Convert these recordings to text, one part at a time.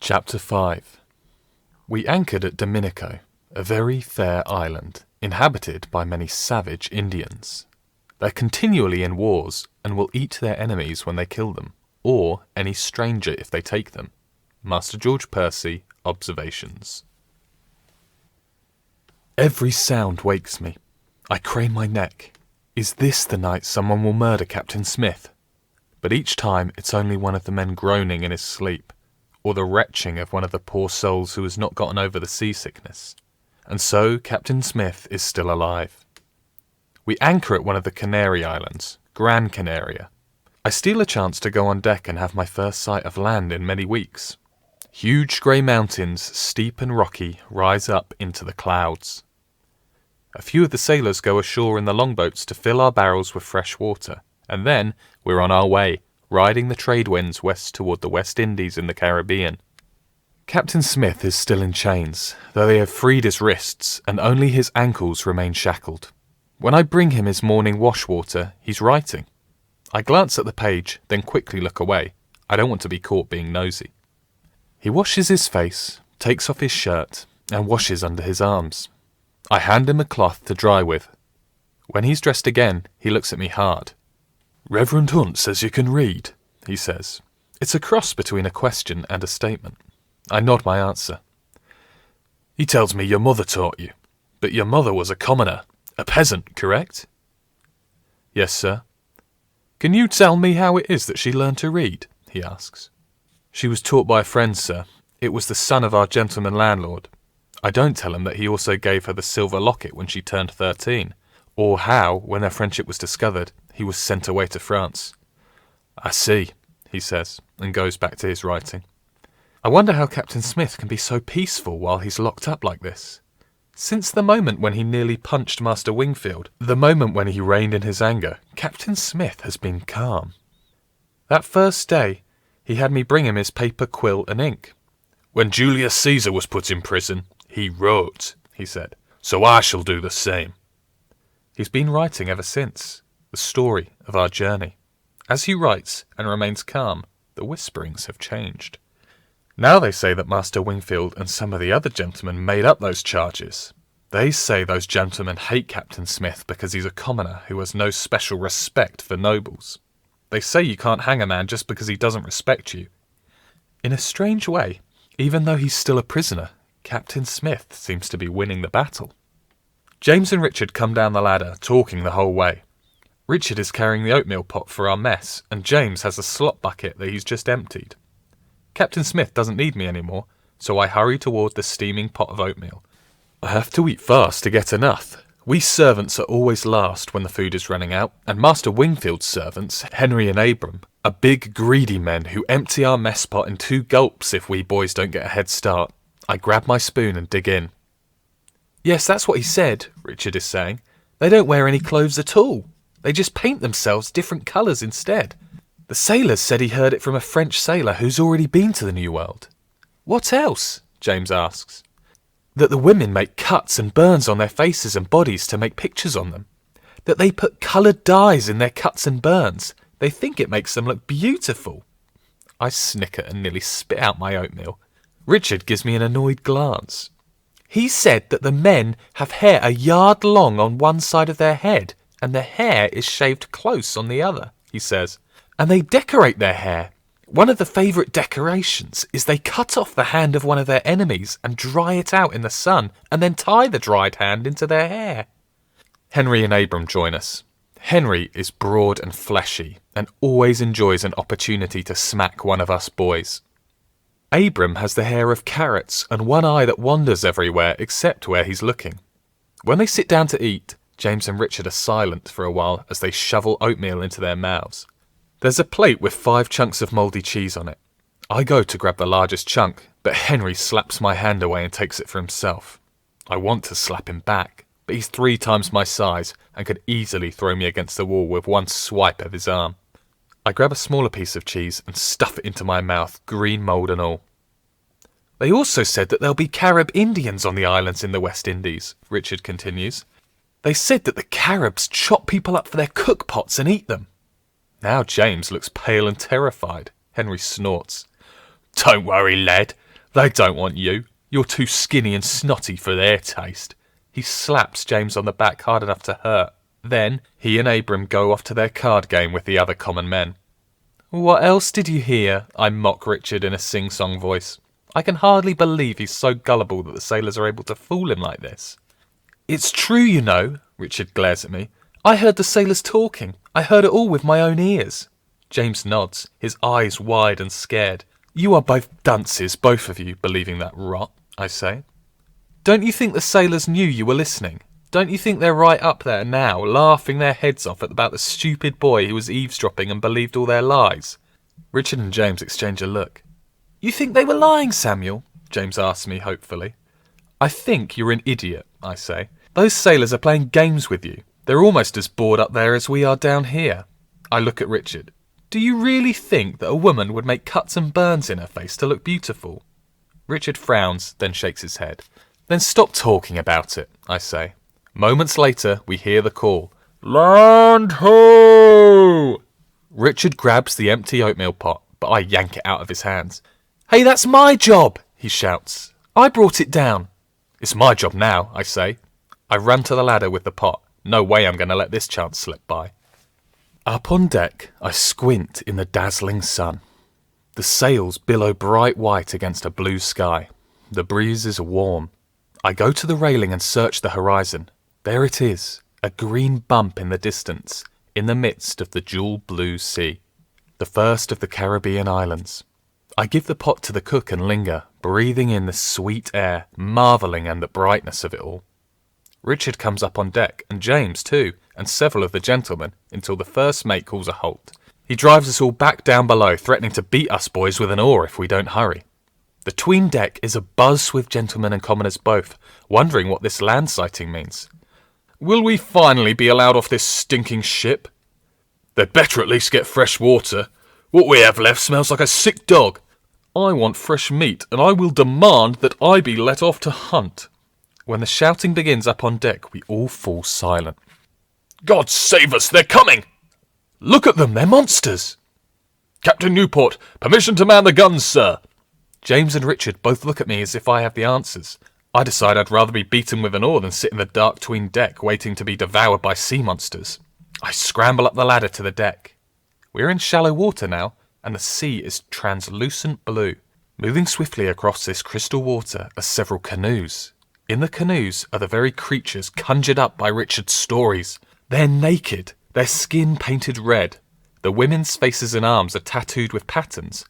Chapter 5. We anchored at Dominico, a very fair island, inhabited by many savage Indians. They're continually in wars and will eat their enemies when they kill them, or any stranger if they take them. Master George Percy, Observations. Every sound wakes me. I crane my neck. Is this the night someone will murder Captain Smith? But each time it's only one of the men groaning in his sleep, or the retching of one of the poor souls who has not gotten over the seasickness. And so Captain Smith is still alive. We anchor at one of the Canary Islands, Gran Canaria. I steal a chance to go on deck and have my first sight of land in many weeks. Huge grey mountains, steep and rocky, rise up into the clouds. A few of the sailors go ashore in the longboats to fill our barrels with fresh water, and then we're on our way, riding the trade winds west toward the West Indies in the Caribbean. Captain Smith is still in chains, though they have freed his wrists and only his ankles remain shackled. When I bring him his morning wash water, he's writing. I glance at the page, then quickly look away. I don't want to be caught being nosy. He washes his face, takes off his shirt, and washes under his arms. I hand him a cloth to dry with. When he's dressed again, he looks at me hard. "Reverend Hunt says you can read," he says. It's a cross between a question and a statement. I nod my answer. "He tells me your mother taught you, but your mother was a commoner, a peasant, correct?" "Yes, sir." "Can you tell me how it is that she learned to read?" he asks. "She was taught by a friend, sir. It was the son of our gentleman landlord. I don't tell him that he also gave her the silver locket when she turned 13, or how, when their friendship was discovered, he was sent away to France." "I see," he says, and goes back to his writing. I wonder how Captain Smith can be so peaceful while he's locked up like this. Since the moment when he nearly punched Master Wingfield, the moment when he reined in his anger, Captain Smith has been calm. That first day, he had me bring him his paper, quill and ink. "When Julius Caesar was put in prison, he wrote," he said, "so I shall do the same." He's been writing ever since, the story of our journey. As he writes and remains calm, the whisperings have changed. Now they say that Master Wingfield and some of the other gentlemen made up those charges. They say those gentlemen hate Captain Smith because he's a commoner who has no special respect for nobles. They say you can't hang a man just because he doesn't respect you. In a strange way, even though he's still a prisoner, Captain Smith seems to be winning the battle. James and Richard come down the ladder, talking the whole way. Richard is carrying the oatmeal pot for our mess, and James has a slop bucket that he's just emptied. Captain Smith doesn't need me anymore, so I hurry toward the steaming pot of oatmeal. I have to eat fast to get enough. We servants are always last when the food is running out, and Master Wingfield's servants, Henry and Abram, are big, greedy men who empty our mess pot in 2 gulps if we boys don't get a head start. I grab my spoon and dig in. "Yes, that's what he said," Richard is saying. "They don't wear any clothes at all. They just paint themselves different colours instead. The sailors said he heard it from a French sailor who's already been to the New World." "What else?" James asks. "That the women make cuts and burns on their faces and bodies to make pictures on them. That they put coloured dyes in their cuts and burns. They think it makes them look beautiful." I snicker and nearly spit out my oatmeal. Richard gives me an annoyed glance. "He said that the men have hair a yard long on one side of their head, and the hair is shaved close on the other," he says. "And they decorate their hair. One of the favourite decorations is they cut off the hand of one of their enemies and dry it out in the sun, and then tie the dried hand into their hair." Henry and Abram join us. Henry is broad and fleshy, and always enjoys an opportunity to smack one of us boys. Abram has the hair of carrots and one eye that wanders everywhere except where he's looking. When they sit down to eat, James and Richard are silent for a while as they shovel oatmeal into their mouths. There's a plate with 5 chunks of mouldy cheese on it. I go to grab the largest chunk, but Henry slaps my hand away and takes it for himself. I want to slap him back, but he's 3 times my size and could easily throw me against the wall with one swipe of his arm. I grab a smaller piece of cheese and stuff it into my mouth, green mould and all. "They also said that there'll be Carib Indians on the islands in the West Indies," Richard continues. "They said that the Caribs chop people up for their cook pots and eat them." Now James looks pale and terrified. Henry snorts. "Don't worry, lad. They don't want you. You're too skinny and snotty for their taste. He slaps James on the back hard enough to hurt. Then he and Abram go off to their card game with the other common men. What else did you hear? I mock Richard in a sing-song voice. I can hardly believe he's so gullible that the sailors are able to fool him like this. It's true, you know, Richard glares at me. I heard the sailors talking. I heard it all with my own ears. James nods, his eyes wide and scared. You are both dunces, both of you, believing that rot, I say. Don't you think the sailors knew you were listening? Don't you think they're right up there now, laughing their heads off about the stupid boy who was eavesdropping and believed all their lies? Richard and James exchange a look. You think they were lying, Samuel? James asks me hopefully. I think you're an idiot, I say. Those sailors are playing games with you. They're almost as bored up there as we are down here. I look at Richard. Do you really think that a woman would make cuts and burns in her face to look beautiful? Richard frowns, then shakes his head. Then stop talking about it, I say. Moments later, we hear the call. Land ho! Richard grabs the empty oatmeal pot, but I yank it out of his hands. Hey, that's my job, he shouts. I brought it down. It's my job now, I say. I run to the ladder with the pot. No way I'm going to let this chance slip by. Up on deck, I squint in the dazzling sun. The sails billow bright white against a blue sky. The breeze is warm. I go to the railing and search the horizon. There it is, a green bump in the distance, in the midst of the jewel blue sea. The first of the Caribbean islands. I give the pot to the cook and linger, breathing in the sweet air, marvelling at the brightness of it all. Richard comes up on deck, and James too, and several of the gentlemen, until the first mate calls a halt. He drives us all back down below, threatening to beat us boys with an oar if we don't hurry. The 'tween deck is abuzz with gentlemen and commoners both, wondering what this land sighting means. Will we finally be allowed off this stinking ship? They'd better at least get fresh water. What we have left smells like a sick dog. I want fresh meat, and I will demand that I be let off to hunt. When the shouting begins up on deck, we all fall silent. God save us, they're coming! Look at them, they're monsters! Captain Newport, permission to man the guns, sir. James and Richard both look at me as if I have the answers. I decide I'd rather be beaten with an oar than sit in the dark 'tween deck waiting to be devoured by sea monsters. I scramble up the ladder to the deck. We're in shallow water now, and the sea is translucent blue. Moving swiftly across this crystal water are several canoes. In the canoes are the very creatures conjured up by Richard's stories. They're naked, their skin painted red. The women's faces and arms are tattooed with patterns.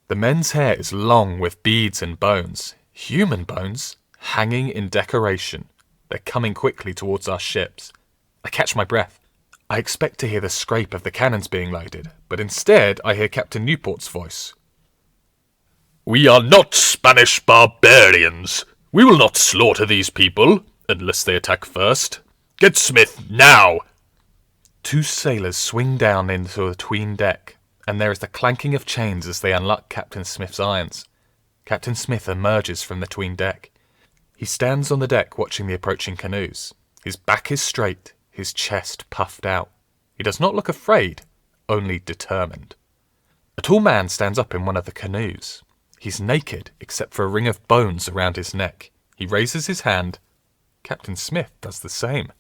The men's hair is long with beads and bones. Human bones, hanging in decoration. They're coming quickly towards our ships. I catch my breath. I expect to hear the scrape of the cannons being loaded, but instead I hear Captain Newport's voice. We are not Spanish barbarians. We will not slaughter these people, unless they attack first. Get Smith, now! Two sailors swing down into the 'tween deck, and there is the clanking of chains as they unlock Captain Smith's irons. Captain Smith emerges from the 'tween deck. He stands on the deck watching the approaching canoes. His back is straight, his chest puffed out. He does not look afraid, only determined. A tall man stands up in one of the canoes. He's naked, except for a ring of bones around his neck. He raises his hand. Captain Smith does the same.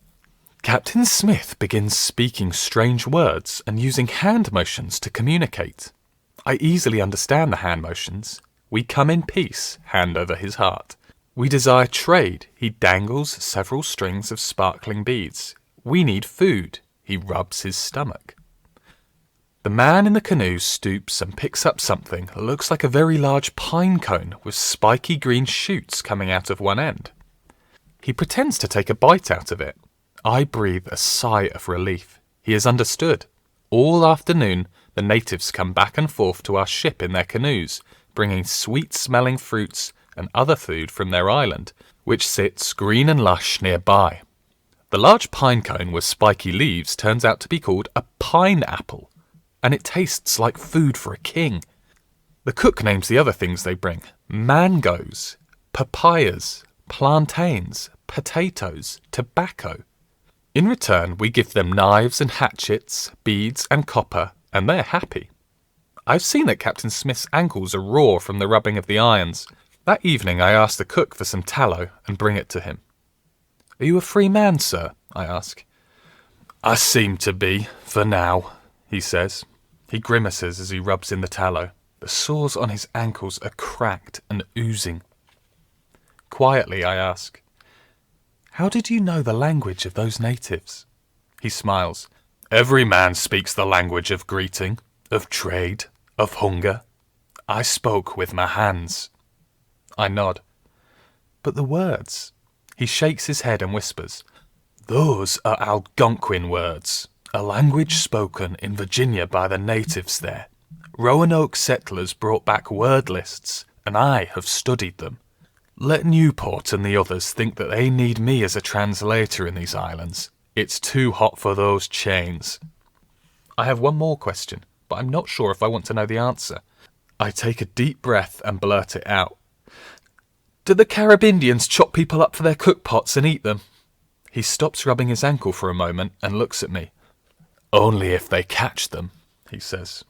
Captain Smith begins speaking strange words and using hand motions to communicate. I easily understand the hand motions. We come in peace, hand over his heart. We desire trade. He dangles several strings of sparkling beads. We need food. He rubs his stomach. The man in the canoe stoops and picks up something that looks like a very large pine cone with spiky green shoots coming out of one end. He pretends to take a bite out of it. I breathe a sigh of relief. He has understood. All afternoon, the natives come back and forth to our ship in their canoes, bringing sweet-smelling fruits and other food from their island, which sits green and lush nearby. The large pine cone with spiky leaves turns out to be called a pineapple, and it tastes like food for a king. The cook names the other things they bring: mangoes, papayas, plantains, potatoes, tobacco. In return, we give them knives and hatchets, beads and copper, and they're happy. I've seen that Captain Smith's ankles are raw from the rubbing of the irons. That evening I asked the cook for some tallow and bring it to him. "Are you a free man, sir?" I ask. "I seem to be, for now," he says. He grimaces as he rubs in the tallow. The sores on his ankles are cracked and oozing. Quietly I ask, "How did you know the language of those natives?" He smiles. "Every man speaks the language of greeting, of trade, of hunger. I spoke with my hands." I nod. "But the words?" He shakes his head and whispers, "Those are Algonquin words, a language spoken in Virginia by the natives there. Roanoke settlers brought back word lists, and I have studied them. Let Newport and the others think that they need me as a translator in these islands. It's too hot for those chains." I have one more question, but I'm not sure if I want to know the answer. I take a deep breath and blurt it out. "Do the Carib Indians chop people up for their cook pots and eat them?" He stops rubbing his ankle for a moment and looks at me. "Only if they catch them," he says.